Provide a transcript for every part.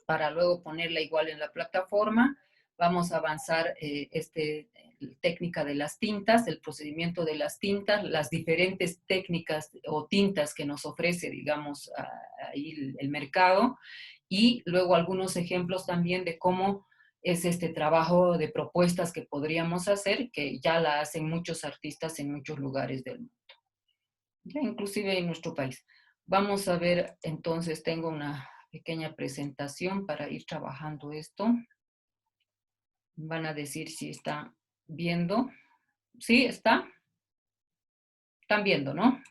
para luego ponerla igual en la plataforma. Vamos a avanzar técnica de las tintas, el procedimiento de las tintas, las diferentes técnicas o tintas que nos ofrece, digamos, ahí el mercado, y luego algunos ejemplos también de cómo es este trabajo de propuestas que podríamos hacer, que ya la hacen muchos artistas en muchos lugares del mundo, ya inclusive en nuestro país. Vamos a ver, entonces tengo una pequeña presentación para ir trabajando esto. Van a decir si están viendo. ¿Sí está? Están viendo, ¿no?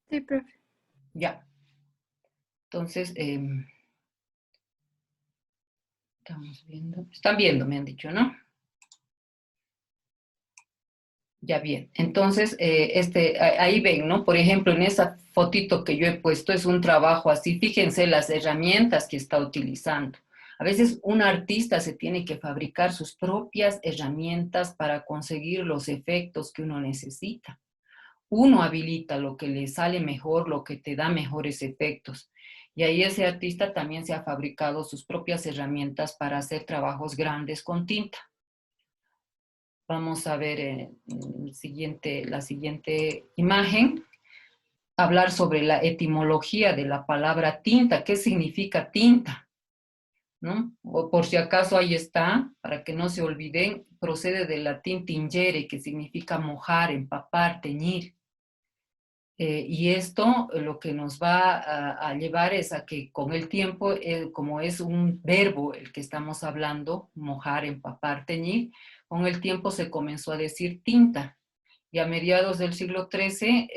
Sí, profe. Ya. Entonces, estamos viendo. Están viendo, me han dicho, ¿no? Ya bien. Entonces, ahí ven, ¿no? Por ejemplo, en esa fotito que yo he puesto es un trabajo así. Fíjense las herramientas que está utilizando. A veces un artista se tiene que fabricar sus propias herramientas para conseguir los efectos que uno necesita. Uno habilita lo que le sale mejor, lo que te da mejores efectos. Y ahí ese artista también se ha fabricado sus propias herramientas para hacer trabajos grandes con tinta. Vamos a ver la siguiente imagen, hablar sobre la etimología de la palabra tinta. ¿Qué significa tinta? ¿No? O por si acaso ahí está, para que no se olviden, procede del latín tingere, que significa mojar, empapar, teñir. Y esto lo que nos va a llevar es a que con el tiempo, como es un verbo el que estamos hablando, mojar, empapar, teñir, con el tiempo se comenzó a decir tinta. Y a mediados del siglo XIII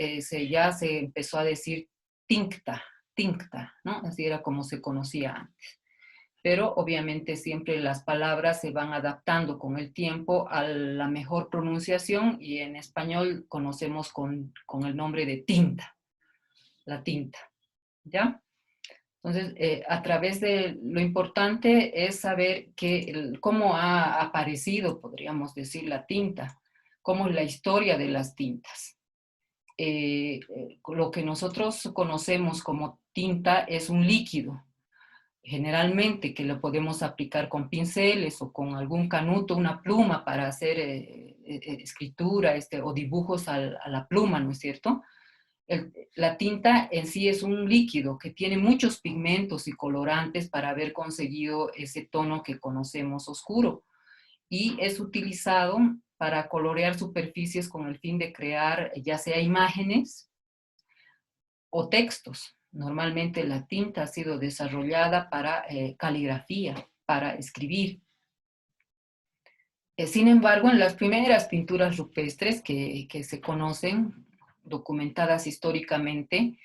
ya se empezó a decir tincta, tincta, ¿no? Así era como se conocía antes. Pero obviamente siempre las palabras se van adaptando con el tiempo a la mejor pronunciación, y en español conocemos con el nombre de tinta, la tinta, ¿ya? Entonces, a través de lo importante es saber cómo ha aparecido, podríamos decir, la tinta, cómo es la historia de las tintas. Lo que nosotros conocemos como tinta es un líquido, generalmente, que lo podemos aplicar con pinceles o con algún canuto, una pluma para hacer escritura o dibujos a la pluma, ¿no es cierto? La tinta en sí es un líquido que tiene muchos pigmentos y colorantes para haber conseguido ese tono que conocemos oscuro, y es utilizado para colorear superficies con el fin de crear ya sea imágenes o textos. Normalmente la tinta ha sido desarrollada para caligrafía, para escribir. Sin embargo, en las primeras pinturas rupestres que se conocen, documentadas históricamente,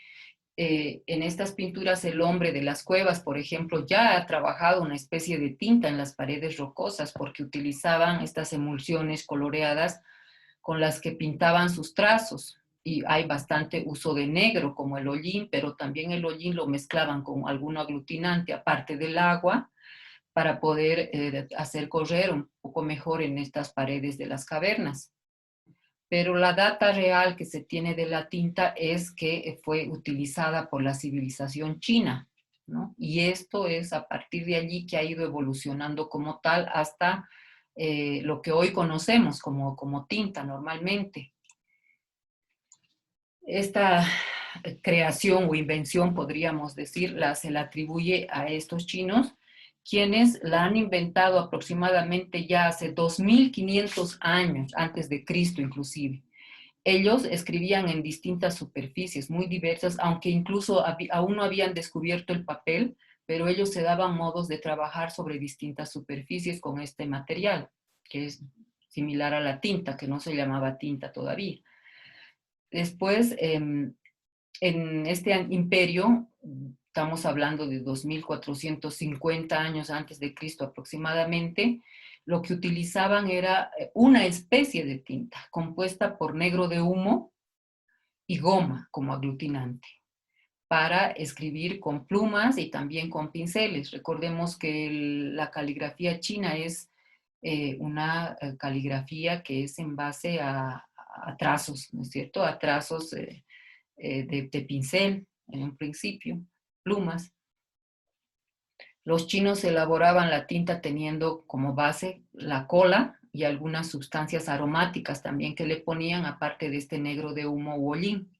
en estas pinturas el hombre de las cuevas, por ejemplo, ya ha trabajado una especie de tinta en las paredes rocosas, porque utilizaban estas emulsiones coloreadas con las que pintaban sus trazos. Y hay bastante uso de negro, como el hollín, pero también el hollín lo mezclaban con algún aglutinante, aparte del agua, para poder hacer correr un poco mejor en estas paredes de las cavernas. Pero la data real que se tiene de la tinta es que fue utilizada por la civilización china, ¿no? Y esto es a partir de allí que ha ido evolucionando como tal hasta lo que hoy conocemos como tinta normalmente. Esta creación o invención, podríamos decir, se la atribuye a estos chinos, quienes la han inventado aproximadamente ya hace 2500 años, antes de Cristo inclusive. Ellos escribían en distintas superficies muy diversas, aunque incluso aún no habían descubierto el papel, pero ellos se daban modos de trabajar sobre distintas superficies con este material, que es similar a la tinta, que no se llamaba tinta todavía. Después, en este imperio, estamos hablando de 2450 años antes de Cristo aproximadamente, lo que utilizaban era una especie de tinta compuesta por negro de humo y goma como aglutinante para escribir con plumas y también con pinceles. Recordemos que la caligrafía china es una caligrafía que es en base a trazos, ¿no es cierto? A trazos de pincel en un principio, plumas. Los chinos elaboraban la tinta teniendo como base la cola y algunas sustancias aromáticas también que le ponían, aparte de este negro de humo u hollín.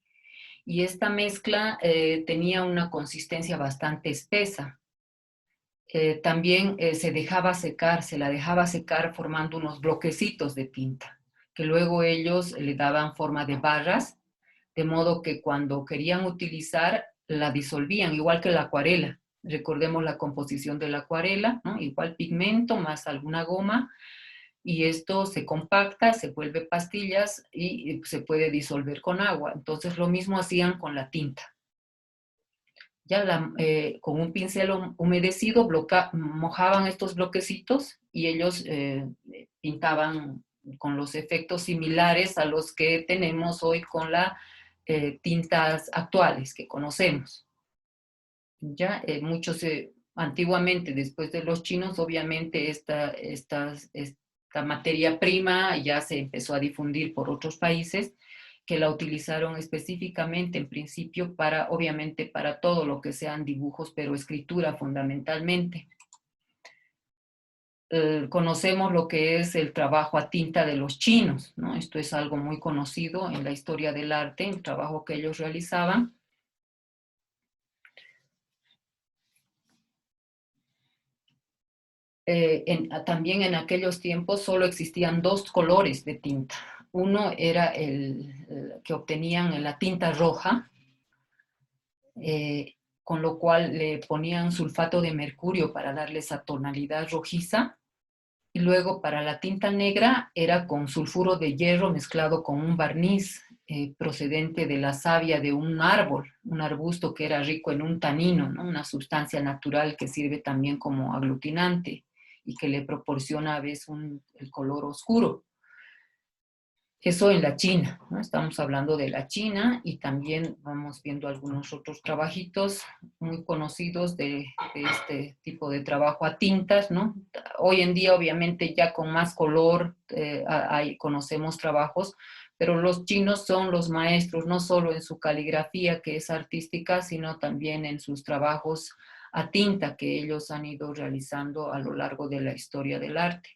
Y esta mezcla tenía una consistencia bastante espesa. También se la dejaba secar formando unos bloquecitos de tinta, que luego ellos le daban forma de barras, de modo que cuando querían utilizar la disolvían, igual que la acuarela. Recordemos la composición de la acuarela, ¿no? Igual pigmento más alguna goma, y esto se compacta, se vuelve pastillas y se puede disolver con agua. Entonces lo mismo hacían con la tinta. Ya con un pincel humedecido mojaban estos bloquecitos y ellos pintaban con los efectos similares a los que tenemos hoy con las tintas actuales que conocemos. Ya antiguamente, después de los chinos, obviamente esta materia prima ya se empezó a difundir por otros países que la utilizaron específicamente en principio para, obviamente, para todo lo que sean dibujos, pero escritura fundamentalmente. Conocemos lo que es el trabajo a tinta de los chinos, ¿no? Esto es algo muy conocido en la historia del arte, el trabajo que ellos realizaban. También en aquellos tiempos solo existían dos colores de tinta. Uno era el que obtenían en la tinta roja, con lo cual le ponían sulfato de mercurio para darle esa tonalidad rojiza. Y luego para la tinta negra era con sulfuro de hierro mezclado con un barniz procedente de la savia de un árbol, un arbusto que era rico en un tanino, ¿no? Una sustancia natural que sirve también como aglutinante y que le proporciona a veces el color oscuro. Eso en la China, ¿no? Estamos hablando de la China y también vamos viendo algunos otros trabajitos muy conocidos de este tipo de trabajo a tintas, ¿no? Hoy en día, obviamente, ya con más color, conocemos trabajos, pero los chinos son los maestros, no solo en su caligrafía, que es artística, sino también en sus trabajos a tinta que ellos han ido realizando a lo largo de la historia del arte.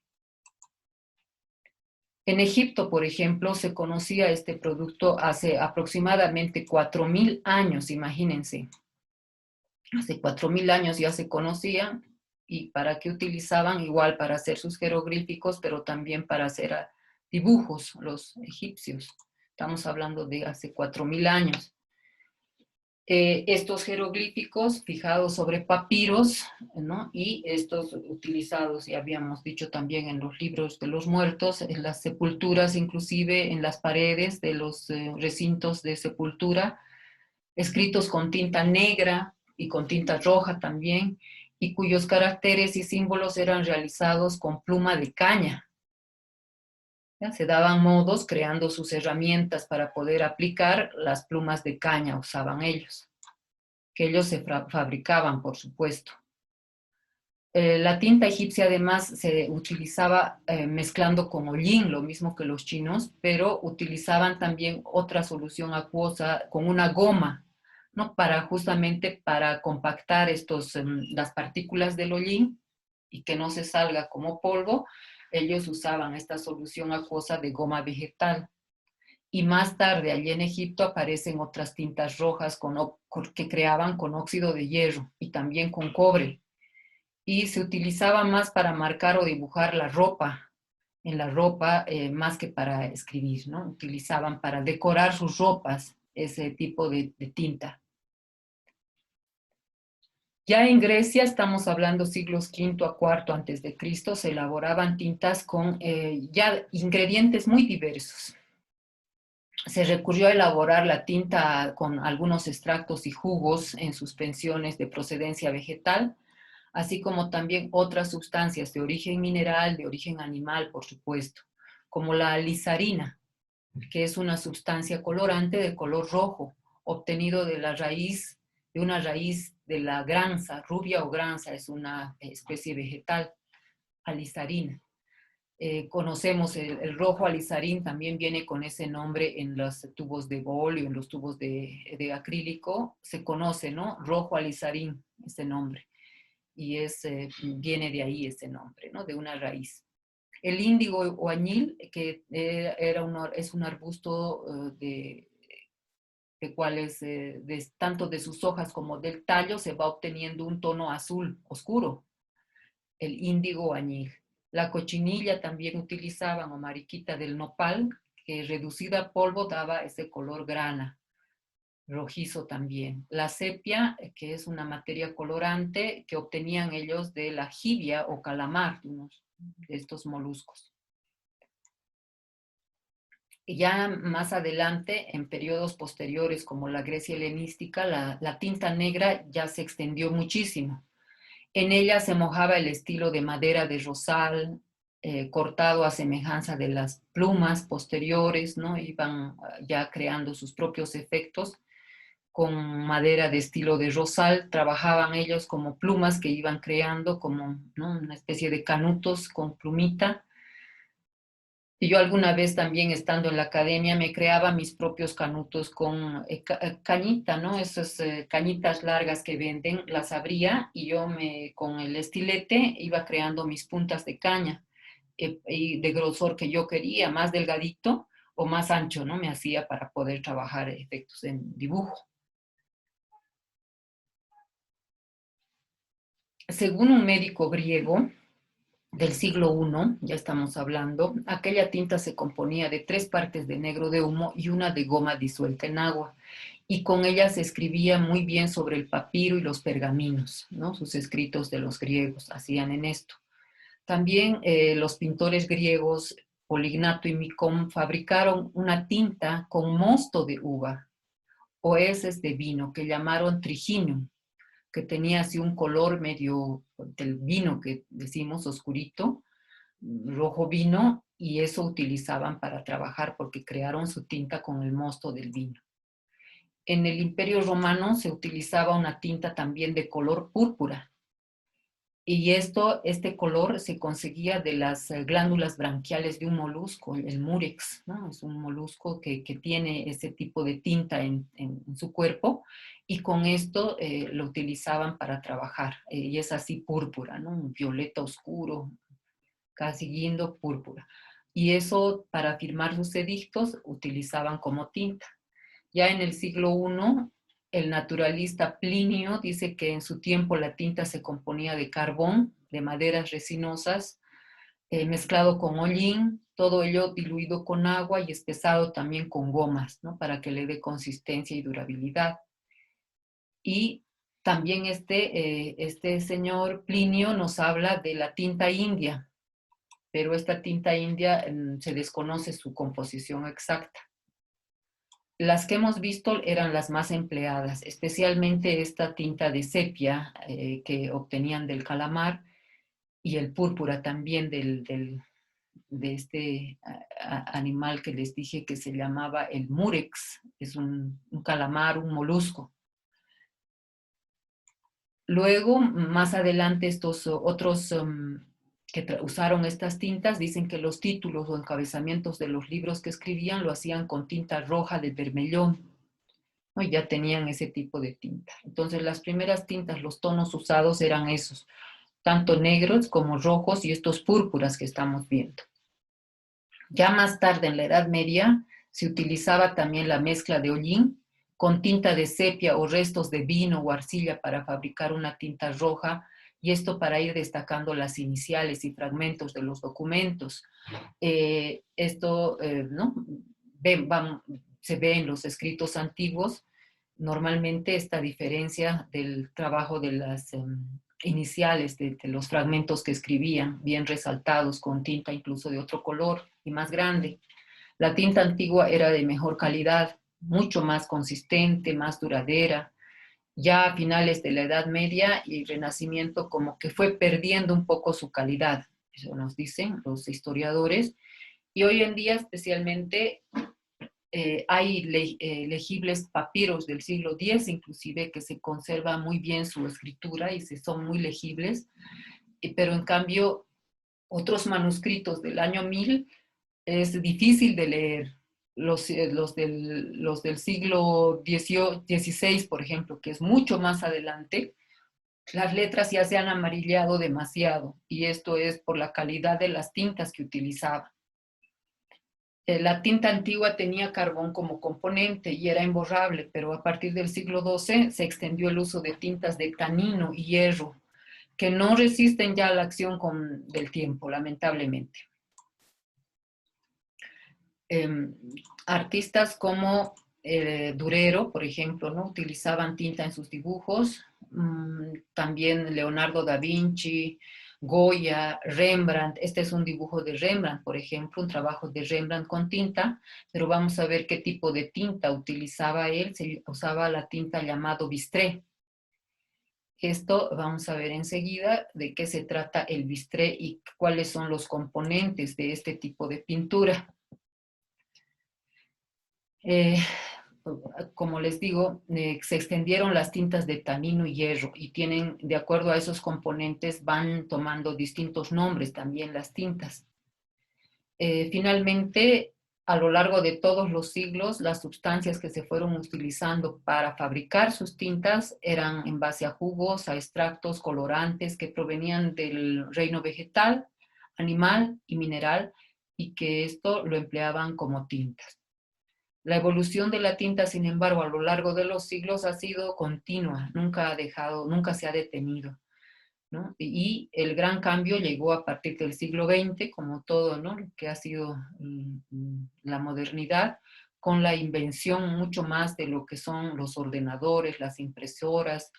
En Egipto, por ejemplo, se conocía este producto hace aproximadamente 4.000 años, imagínense. Hace 4.000 años ya se conocía y para qué utilizaban, igual para hacer sus jeroglíficos, pero también para hacer dibujos, los egipcios. Estamos hablando de hace 4.000 años. Estos jeroglíficos fijados sobre papiros, ¿no? Y estos utilizados, ya habíamos dicho también en los libros de los muertos, en las sepulturas, inclusive en las paredes de los recintos de sepultura, escritos con tinta negra y con tinta roja también, y cuyos caracteres y símbolos eran realizados con pluma de caña. ¿Ya? Se daban modos creando sus herramientas para poder aplicar las plumas de caña, usaban ellos, que ellos se fabricaban, por supuesto. La tinta egipcia además se utilizaba mezclando con hollín, lo mismo que los chinos, pero utilizaban también otra solución acuosa con una goma, ¿no? Justamente para compactar las partículas del hollín y que no se salga como polvo, ellos usaban esta solución acuosa de goma vegetal. Y más tarde, allí en Egipto, aparecen otras tintas rojas que creaban con óxido de hierro y también con cobre. Y se utilizaba más para marcar o dibujar la ropa, en la ropa más que para escribir, ¿no? Utilizaban para decorar sus ropas ese tipo de tinta. Ya en Grecia, estamos hablando siglos V a IV antes de Cristo, se elaboraban tintas con ya ingredientes muy diversos. Se recurrió a elaborar la tinta con algunos extractos y jugos en suspensiones de procedencia vegetal, así como también otras sustancias de origen mineral, de origen animal, por supuesto, como la alizarina, que es una sustancia colorante de color rojo, obtenido de una raíz de la granza, rubia o granza, es una especie vegetal, alizarina. Conocemos el rojo alizarín, también viene con ese nombre en los tubos de óleo, en los tubos de acrílico, se conoce, ¿no? Rojo alizarín, ese nombre. y viene de ahí ese nombre, ¿no? De una raíz. El índigo o añil, que es un arbusto de cuales, tanto de sus hojas como del tallo, se va obteniendo un tono azul oscuro, el índigo o añil. La cochinilla también utilizaban, o mariquita del nopal, que reducida a polvo daba ese color grana, rojizo también. La sepia, que es una materia colorante que obtenían ellos de la jibia o calamar, de estos moluscos. Ya más adelante, en periodos posteriores como la Grecia helenística, la tinta negra ya se extendió muchísimo. En ella se mojaba el estilo de madera de rosal, cortado a semejanza de las plumas posteriores, ¿no? Iban ya creando sus propios efectos con madera de estilo de rosal. Trabajaban ellos como plumas que iban creando como, ¿no?, una especie de canutos con plumita. Y yo alguna vez también estando en la academia me creaba mis propios canutos con cañita, ¿no? Esas cañitas largas que venden, las abría y yo con el estilete iba creando mis puntas de caña y de grosor que yo quería, más delgadito o más ancho, ¿no? Me hacía para poder trabajar efectos en dibujo. Según un médico griego del siglo I, ya estamos hablando, aquella tinta se componía de 3 partes de negro de humo y una de goma disuelta en agua. Y con ella se escribía muy bien sobre el papiro y los pergaminos, ¿no? Sus escritos de los griegos hacían en esto. También los pintores griegos Polignato y Micón fabricaron una tinta con mosto de uva o heces de vino que llamaron triginum, que tenía así un color medio del vino que decimos oscurito, rojo vino, y eso utilizaban para trabajar porque crearon su tinta con el mosto del vino. En el Imperio Romano se utilizaba una tinta también de color púrpura, y este color se conseguía de las glándulas branquiales de un molusco, el murex, ¿no? Es un molusco que tiene ese tipo de tinta en su cuerpo, y con esto lo utilizaban para trabajar, y es así púrpura, ¿no? Un violeta oscuro, casi guindo púrpura. Y eso, para firmar sus edictos, utilizaban como tinta. Ya en el siglo I, el naturalista Plinio dice que en su tiempo la tinta se componía de carbón, de maderas resinosas, mezclado con hollín, todo ello diluido con agua y espesado también con gomas, ¿no?, para que le dé consistencia y durabilidad. Y también este señor Plinio nos habla de la tinta india, pero esta tinta india se desconoce su composición exacta. Las que hemos visto eran las más empleadas, especialmente esta tinta de sepia que obtenían del calamar, y el púrpura también de este animal que les dije que se llamaba el murex, es un calamar, un molusco. Luego, más adelante, estos otros que usaron estas tintas dicen que los títulos o encabezamientos de los libros que escribían lo hacían con tinta roja de bermellón, ¿no? Y ya tenían ese tipo de tinta. Entonces, las primeras tintas, los tonos usados eran esos, tanto negros como rojos y estos púrpuras que estamos viendo. Ya más tarde, en la Edad Media, se utilizaba también la mezcla de hollín con tinta de sepia o restos de vino o arcilla para fabricar una tinta roja, y esto para ir destacando las iniciales y fragmentos de los documentos. ¿No? Se ve en los escritos antiguos normalmente esta diferencia del trabajo de las iniciales, de los fragmentos que escribían, bien resaltados con tinta incluso de otro color y más grande. La tinta antigua era de mejor calidad, mucho más consistente, más duradera. Ya a finales de la Edad Media y Renacimiento como que fue perdiendo un poco su calidad, eso nos dicen los historiadores, y hoy en día especialmente hay legibles papiros del siglo X inclusive que se conserva muy bien su escritura y son muy legibles, pero en cambio otros manuscritos del año 1000 es difícil de leer. Los del siglo XVI, por ejemplo, que es mucho más adelante, las letras ya se han amarillado demasiado y esto es por la calidad de las tintas que utilizaba. La tinta antigua tenía carbón como componente y era imborrable, pero a partir del siglo XII se extendió el uso de tintas de tanino y hierro, que no resisten ya la acción del tiempo, lamentablemente. Artistas como Durero, por ejemplo, ¿no? Utilizaban tinta en sus dibujos, también Leonardo da Vinci, Goya, Rembrandt. Este es un dibujo de Rembrandt, por ejemplo, un trabajo de Rembrandt con tinta, pero vamos a ver qué tipo de tinta utilizaba él. Se usaba la tinta llamado bistré. Esto vamos a ver enseguida de qué se trata el bistré y cuáles son los componentes de este tipo de pintura. Eh, como les digo, se extendieron las tintas de tanino y hierro y tienen, de acuerdo a esos componentes, van tomando distintos nombres también las tintas. Finalmente, a lo largo de todos los siglos, las sustancias que se fueron utilizando para fabricar sus tintas eran en base a jugos, a extractos, colorantes que provenían del reino vegetal, animal y mineral, y que esto lo empleaban como tintas. La evolución de la tinta, sin embargo, a lo largo de los siglos ha sido continua, nunca se ha detenido, ¿no? Y el gran cambio llegó a partir del siglo XX, como todo, ¿no? Que ha sido la modernidad, con la invención mucho más de lo que son los ordenadores, las impresoras,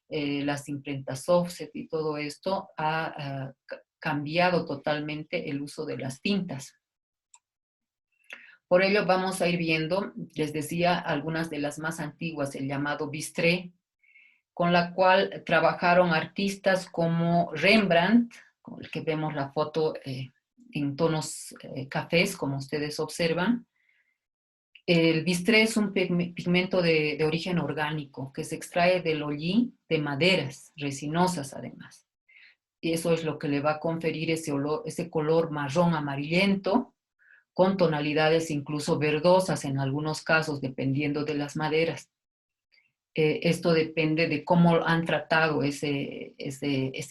las imprentas offset y todo esto ha cambiado totalmente el uso de las tintas. Por ello vamos a ir viendo, les decía, algunas de las más antiguas, el llamado bistré, con la cual trabajaron artistas como Rembrandt, con el que vemos la foto en tonos cafés, como ustedes observan. El bistré es un pigmento de origen orgánico que se extrae del hollín de maderas resinosas además. Y eso es lo que le va a conferir ese color marrón amarillento, con tonalidades incluso verdosas en algunos casos, dependiendo de las maderas. Esto depende de cómo han tratado ese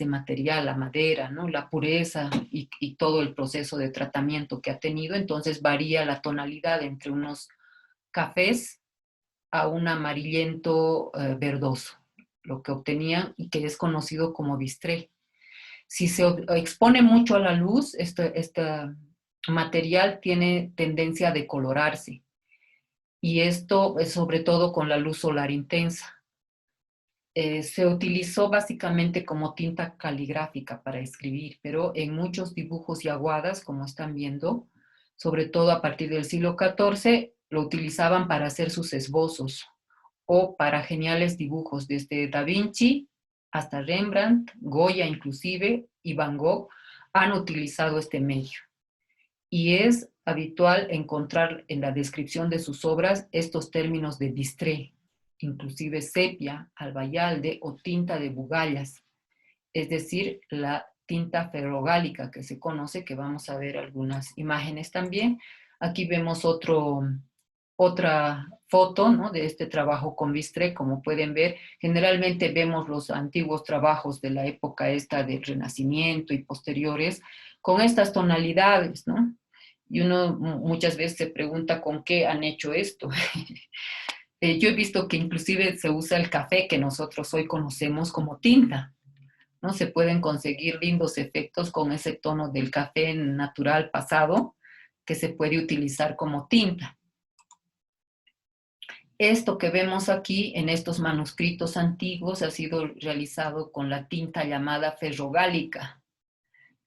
material, la madera, ¿no? La pureza y todo el proceso de tratamiento que ha tenido. Entonces varía la tonalidad entre unos cafés a un amarillento verdoso, lo que obtenían y que es conocido como bistré. Si se expone mucho a la luz, este material tiene tendencia a decolorarse. Y esto es sobre todo con la luz solar intensa. Se utilizó básicamente como tinta caligráfica para escribir, pero en muchos dibujos y aguadas, como están viendo, sobre todo a partir del siglo XIV, lo utilizaban para hacer sus esbozos o para geniales dibujos, desde Da Vinci hasta Rembrandt, Goya inclusive, y Van Gogh han utilizado este medio. Y es habitual encontrar en la descripción de sus obras estos términos de bistré, inclusive sepia, albayalde o tinta de bugallas, es decir, la tinta ferrogálica que se conoce, que vamos a ver algunas imágenes también. Aquí vemos otra foto, ¿no? De este trabajo con bistré. Como pueden ver, generalmente vemos los antiguos trabajos de la época esta del Renacimiento y posteriores con estas tonalidades, ¿no? Y uno muchas veces se pregunta con qué han hecho esto. Yo he visto que inclusive se usa el café que nosotros hoy conocemos como tinta, ¿no? Se pueden conseguir lindos efectos con ese tono del café natural pasado que se puede utilizar como tinta. Esto que vemos aquí en estos manuscritos antiguos ha sido realizado con la tinta llamada ferrogálica.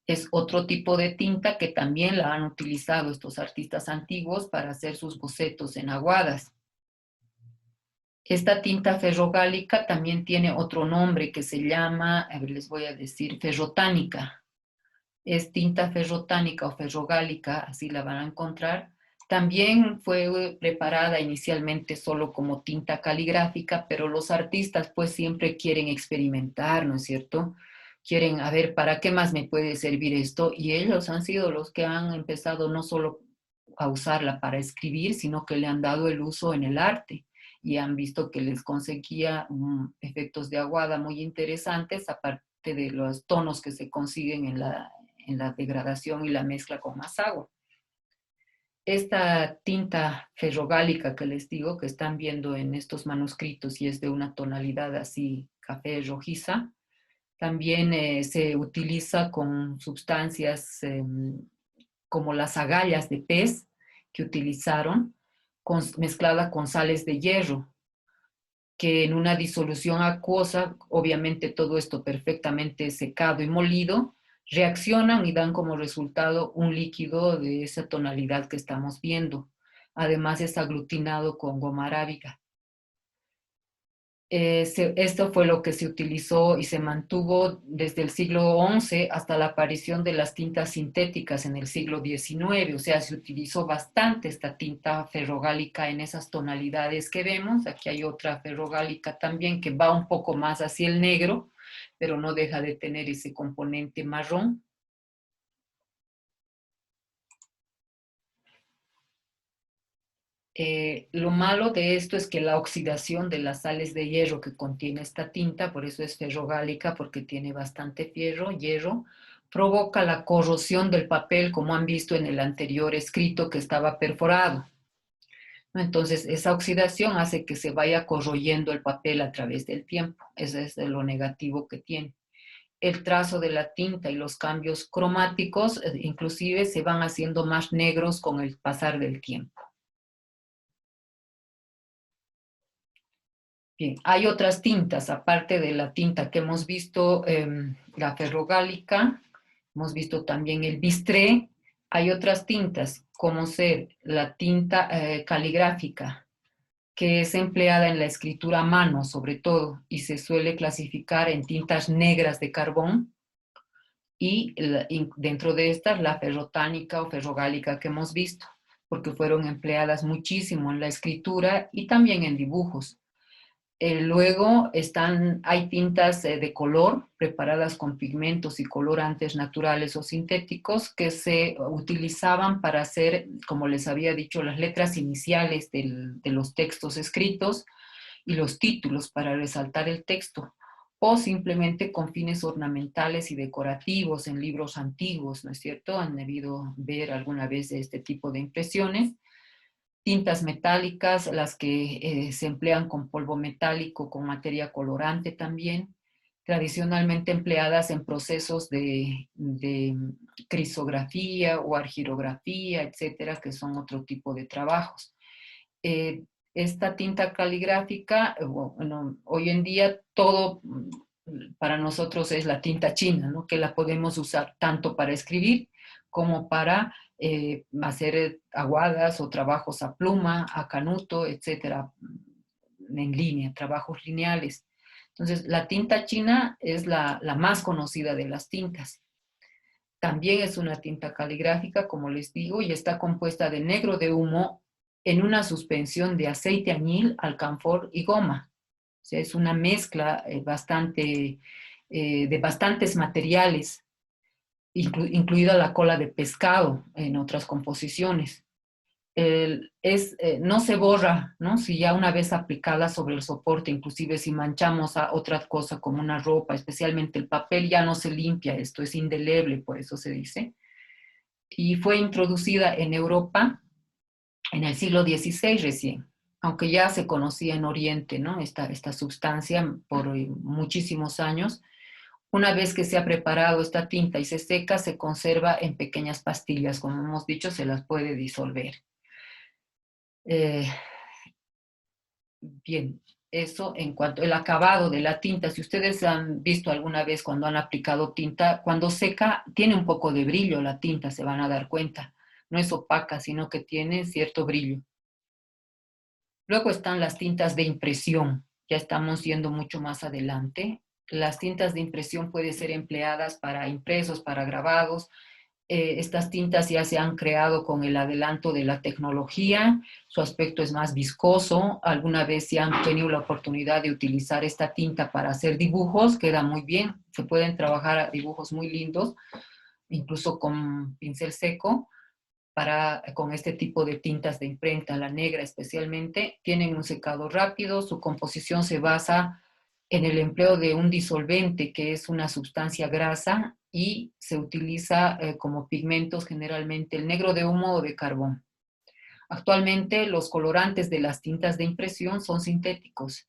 Es otro tipo de tinta que también la han utilizado estos artistas antiguos para hacer sus bocetos en aguadas. Esta tinta ferrogálica también tiene otro nombre que se llama, a ver, les voy a decir, ferrotánica. Es tinta ferrotánica o ferrogálica, así la van a encontrar. También fue preparada inicialmente solo como tinta caligráfica, pero los artistas pues siempre quieren experimentar, ¿no es cierto? Quieren, a ver, ¿para qué más me puede servir esto? Y ellos han sido los que han empezado no solo a usarla para escribir, sino que le han dado el uso en el arte. y han visto que les conseguía efectos de aguada muy interesantes, aparte de los tonos que se consiguen en la degradación y la mezcla con más agua. Esta tinta ferrogálica que les digo, que están viendo en estos manuscritos y es de una tonalidad así café rojiza, también se utiliza con sustancias como las agallas de pez que utilizaron, mezclada con sales de hierro, que en una disolución acuosa, obviamente todo esto perfectamente secado y molido, reaccionan y dan como resultado un líquido de esa tonalidad que estamos viendo. Además es aglutinado con goma arábiga. Esto fue lo que se utilizó y se mantuvo desde el siglo XI hasta la aparición de las tintas sintéticas en el siglo XIX. O sea, se utilizó bastante esta tinta ferrogálica en esas tonalidades que vemos. Aquí hay otra ferrogálica también que va un poco más hacia el negro, pero no deja de tener ese componente marrón. Lo malo de esto es que la oxidación de las sales de hierro que contiene esta tinta, por eso es ferrogálica, porque tiene bastante hierro, provoca la corrosión del papel, como han visto en el anterior escrito que estaba perforado. Entonces, esa oxidación hace que se vaya corroyendo el papel a través del tiempo. Eso es lo negativo que tiene. El trazo de la tinta y los cambios cromáticos, inclusive, se van haciendo más negros con el pasar del tiempo. Bien, hay otras tintas, aparte de la tinta que hemos visto, la ferrogálica, hemos visto también el bistré, hay otras tintas, como ser la tinta caligráfica, que es empleada en la escritura a mano, sobre todo, y se suele clasificar en tintas negras de carbón, y dentro de estas la ferrotánica o ferrogálica que hemos visto, porque fueron empleadas muchísimo en la escritura y también en dibujos. Luego hay tintas de color preparadas con pigmentos y colorantes naturales o sintéticos que se utilizaban para hacer, como les había dicho, las letras iniciales de los textos escritos y los títulos para resaltar el texto, o simplemente con fines ornamentales y decorativos en libros antiguos, ¿no es cierto? Han debido ver alguna vez este tipo de impresiones. Tintas metálicas, las que se emplean con polvo metálico, con materia colorante también, tradicionalmente empleadas en procesos de crisografía o argirografía, etcétera, que son otro tipo de trabajos. Esta tinta caligráfica, bueno, hoy en día todo para nosotros es la tinta china, ¿no? Que la podemos usar tanto para escribir como para hacer aguadas o trabajos a pluma, a canuto, etcétera, en línea, trabajos lineales. Entonces, la tinta china es la más conocida de las tintas. También es una tinta caligráfica, como les digo, y está compuesta de negro de humo en una suspensión de aceite añil, alcanfor y goma. O sea, es una mezcla de bastantes materiales, incluida la cola de pescado en otras composiciones. No se borra, ¿no? Si ya una vez aplicada sobre el soporte, inclusive si manchamos a otra cosa como una ropa, especialmente el papel, ya no se limpia, esto es indeleble, por eso se dice. Y fue introducida en Europa en el siglo XVI recién, aunque ya se conocía en Oriente, ¿no? Esta sustancia por muchísimos años. Una vez que se ha preparado esta tinta y se seca, se conserva en pequeñas pastillas, como hemos dicho, se las puede disolver. Eh, Bien, eso en cuanto al acabado de la tinta. Si ustedes han visto alguna vez cuando han aplicado tinta, cuando seca tiene un poco de brillo la tinta, se van a dar cuenta. No es opaca, sino que tiene cierto brillo. Luego están las tintas de impresión. Ya estamos yendo mucho más adelante. Las tintas de impresión pueden ser empleadas para impresos, para grabados. Estas tintas ya se han creado con el adelanto de la tecnología, su aspecto es más viscoso, alguna vez se han tenido la oportunidad de utilizar esta tinta para hacer dibujos, queda muy bien, se pueden trabajar dibujos muy lindos, incluso con pincel seco, con este tipo de tintas de imprenta, la negra especialmente. Tienen un secado rápido, su composición se basa en el empleo de un disolvente, que es una sustancia grasa, y se utiliza como pigmentos generalmente el negro de humo o de carbón. Actualmente los colorantes de las tintas de impresión son sintéticos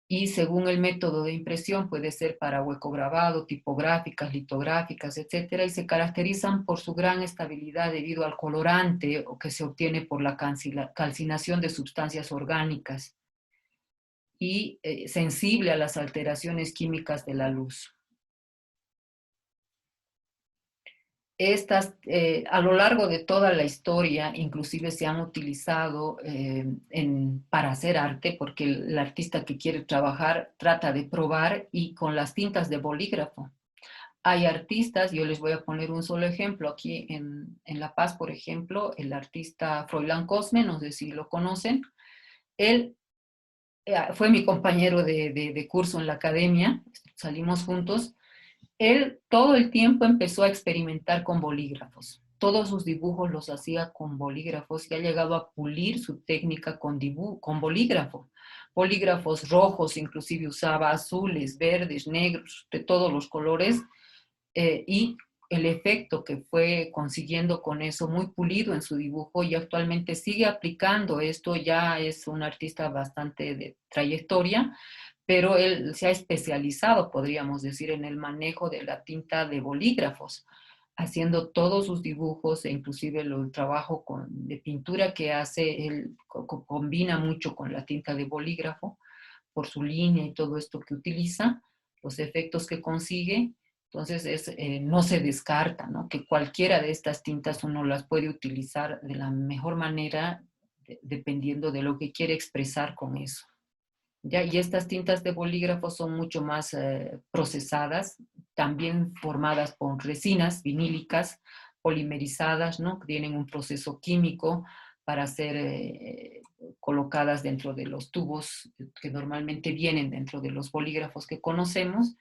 y según el método de impresión puede ser para hueco grabado, tipográficas, litográficas, etcétera, y se caracterizan por su gran estabilidad debido al colorante o que se obtiene por la calcinación de sustancias orgánicas y sensible a las alteraciones químicas de la luz. Estas, a lo largo de toda la historia, inclusive se han utilizado para hacer arte, porque el artista que quiere trabajar trata de probar, y con las tintas de bolígrafo. Hay artistas, yo les voy a poner un solo ejemplo, aquí en La Paz, por ejemplo, el artista Froilán Cosme, no sé si lo conocen, él fue mi compañero de curso en la academia, salimos juntos. Él todo el tiempo empezó a experimentar con bolígrafos. Todos sus dibujos los hacía con bolígrafos y ha llegado a pulir su técnica con bolígrafo. Bolígrafos rojos, inclusive usaba azules, verdes, negros, de todos los colores, y el efecto que fue consiguiendo con eso, muy pulido en su dibujo, y actualmente sigue aplicando esto. Ya es un artista bastante de trayectoria, pero él se ha especializado, podríamos decir, en el manejo de la tinta de bolígrafos, haciendo todos sus dibujos, e inclusive el trabajo de pintura que hace, él combina mucho con la tinta de bolígrafo por su línea y todo esto que utiliza, los efectos que consigue. Entonces no se descarta, ¿no?, que cualquiera de estas tintas uno las puede utilizar de la mejor manera, dependiendo de lo que quiere expresar con eso. ¿Ya? Y estas tintas de bolígrafo son mucho más procesadas, también formadas por resinas vinílicas polimerizadas, ¿no?, que tienen un proceso químico para ser colocadas dentro de los tubos que normalmente vienen dentro de los bolígrafos que conocemos,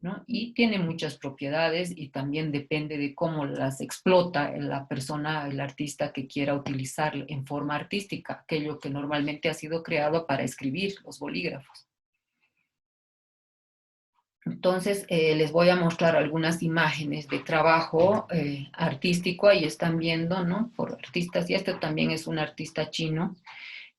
¿no? Y tiene muchas propiedades, y también depende de cómo las explota la persona, el artista que quiera utilizar en forma artística, aquello que normalmente ha sido creado para escribir, los bolígrafos. Entonces, les voy a mostrar algunas imágenes de trabajo artístico. Ahí están viendo, ¿no?, por artistas, y este también es un artista chino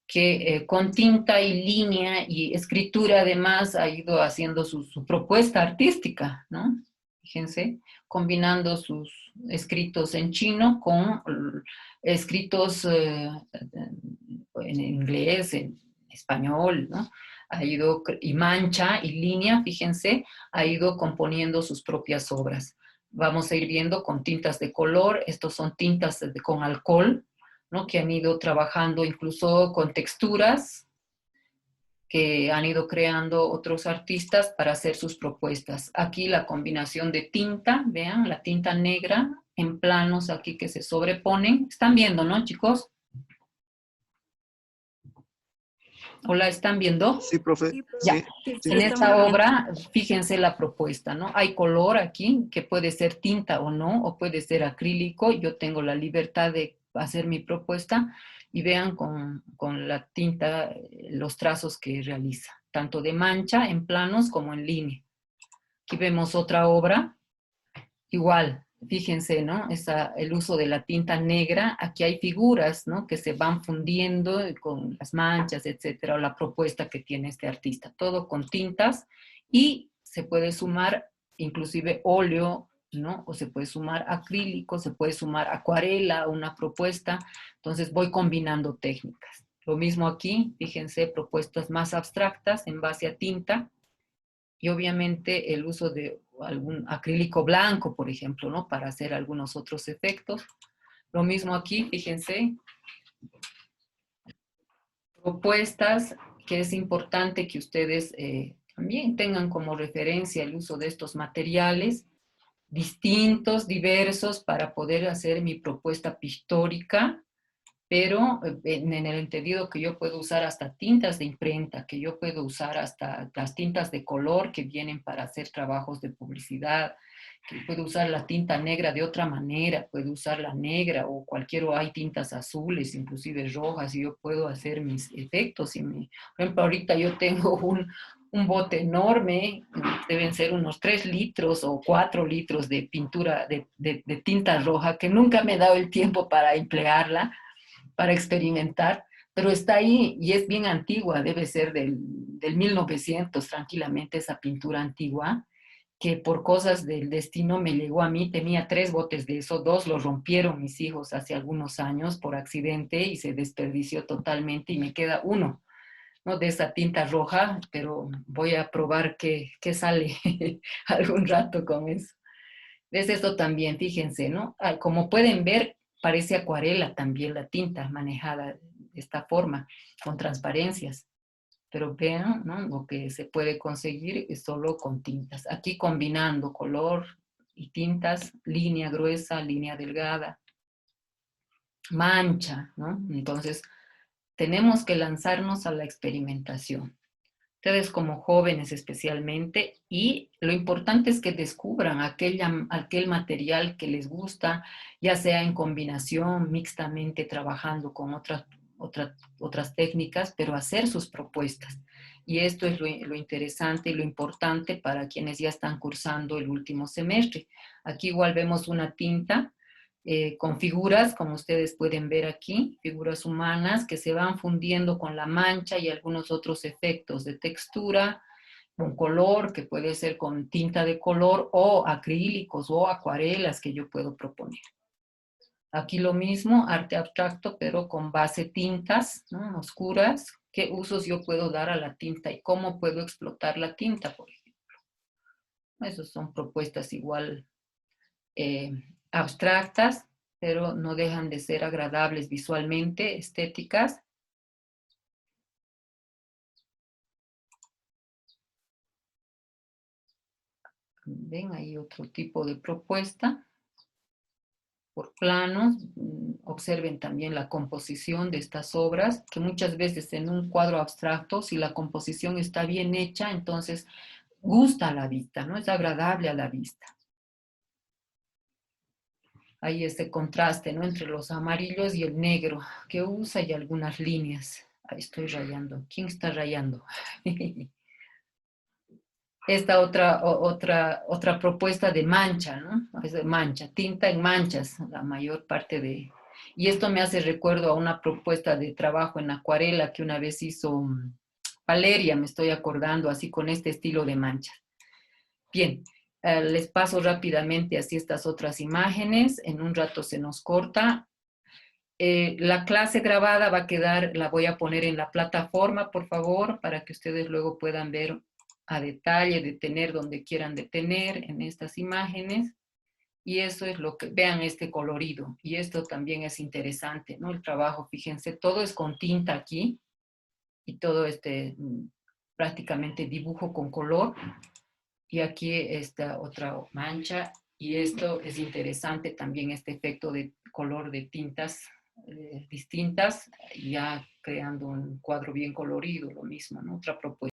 que con tinta y línea y escritura además ha ido haciendo su propuesta artística, ¿no? Fíjense, combinando sus escritos en chino con escritos en inglés, en español, ¿no? Ha ido, y mancha y línea, fíjense, ha ido componiendo sus propias obras. Vamos a ir viendo con tintas de color. Estos son tintas con alcohol, ¿no?, que han ido trabajando incluso con texturas que han ido creando otros artistas para hacer sus propuestas. Aquí la combinación de tinta, vean, la tinta negra en planos aquí que se sobreponen. ¿Están viendo, no, chicos? Hola, ¿están viendo? Sí, profe. Ya. Sí, Sí, sí. En estamos esta viendo. obra, fíjense la propuesta, ¿no? Hay color aquí, que puede ser tinta o no, o puede ser acrílico. Yo tengo la libertad de hacer mi propuesta, y vean con la tinta los trazos que realiza, tanto de mancha en planos como en línea. Aquí vemos otra obra, igual, fíjense, ¿no? El uso de la tinta negra. Aquí hay figuras, ¿no?, que se van fundiendo con las manchas, etcétera, o la propuesta que tiene este artista. Todo con tintas, y se puede sumar inclusive óleo, ¿no? O se puede sumar acrílico, se puede sumar acuarela, una propuesta. Entonces voy combinando técnicas. Lo mismo aquí, fíjense, propuestas más abstractas en base a tinta, y obviamente el uso de algún acrílico blanco, por ejemplo, ¿no?, para hacer algunos otros efectos. Lo mismo aquí, fíjense, propuestas que es importante que ustedes también tengan como referencia el uso de estos materiales distintos, diversos, para poder hacer mi propuesta pictórica, pero en el entendido que yo puedo usar hasta tintas de imprenta, que yo puedo usar hasta las tintas de color que vienen para hacer trabajos de publicidad, que puede usar la tinta negra de otra manera, puede usar la negra o cualquier, o hay tintas azules, inclusive rojas, y yo puedo hacer mis efectos. Por ejemplo, ahorita yo tengo un bote enorme, deben ser unos 3 litros o 4 litros de pintura, de tinta roja, que nunca me he dado el tiempo para emplearla, para experimentar, pero está ahí y es bien antigua, debe ser del 1900 tranquilamente esa pintura antigua, que por cosas del destino me llegó a mí. Tenía 3 botes de eso, 2 los rompieron mis hijos hace algunos años por accidente y se desperdició totalmente y me queda uno, ¿no? De esa tinta roja, pero voy a probar qué sale algún rato con eso. Es esto también, fíjense, ¿no? Como pueden ver, parece acuarela también la tinta manejada de esta forma, con transparencias. Pero vean, ¿no? Lo que se puede conseguir es solo con tintas. Aquí combinando color y tintas, línea gruesa, línea delgada, mancha, ¿no? Entonces, tenemos que lanzarnos a la experimentación. Ustedes como jóvenes especialmente, y lo importante es que descubran aquel material que les gusta, ya sea en combinación, mixtamente, trabajando con otras técnicas, pero hacer sus propuestas. Y esto es lo interesante y lo importante para quienes ya están cursando el último semestre. Aquí igual vemos una tinta con figuras, como ustedes pueden ver aquí, figuras humanas que se van fundiendo con la mancha y algunos otros efectos de textura, con color, que puede ser con tinta de color o acrílicos o acuarelas que yo puedo proponer. Aquí lo mismo, arte abstracto, pero con base tintas, ¿no? Oscuras. ¿Qué usos yo puedo dar a la tinta y cómo puedo explotar la tinta, por ejemplo? Esas son propuestas igual eh, abstractas, pero no dejan de ser agradables visualmente, estéticas. Ven ahí otro tipo de propuesta por planos. Observen también la composición de estas obras, que muchas veces en un cuadro abstracto, si la composición está bien hecha, entonces gusta a la vista, ¿no? Es agradable a la vista. Hay este contraste, ¿no? Entre los amarillos y el negro que usa y algunas líneas. Ahí estoy rayando. ¿Quién está rayando? Esta otra propuesta de mancha, ¿no? Es de mancha, tinta en manchas, la mayor parte de... Y esto me hace recuerdo a una propuesta de trabajo en acuarela que una vez hizo Valeria, me estoy acordando, así con este estilo de manchas. Bien, les paso rápidamente así estas otras imágenes, en un rato se nos corta. La clase grabada va a quedar, la voy a poner en la plataforma, por favor, para que ustedes luego puedan ver a detalle, detener donde quieran detener en estas imágenes. Y eso es lo que, vean este colorido. Y esto también es interesante, ¿no? El trabajo, fíjense, todo es con tinta aquí y todo este prácticamente dibujo con color. Y aquí esta otra mancha. Y esto es interesante también, este efecto de color de tintas distintas, ya creando un cuadro bien colorido, lo mismo, ¿no? Otra propuesta.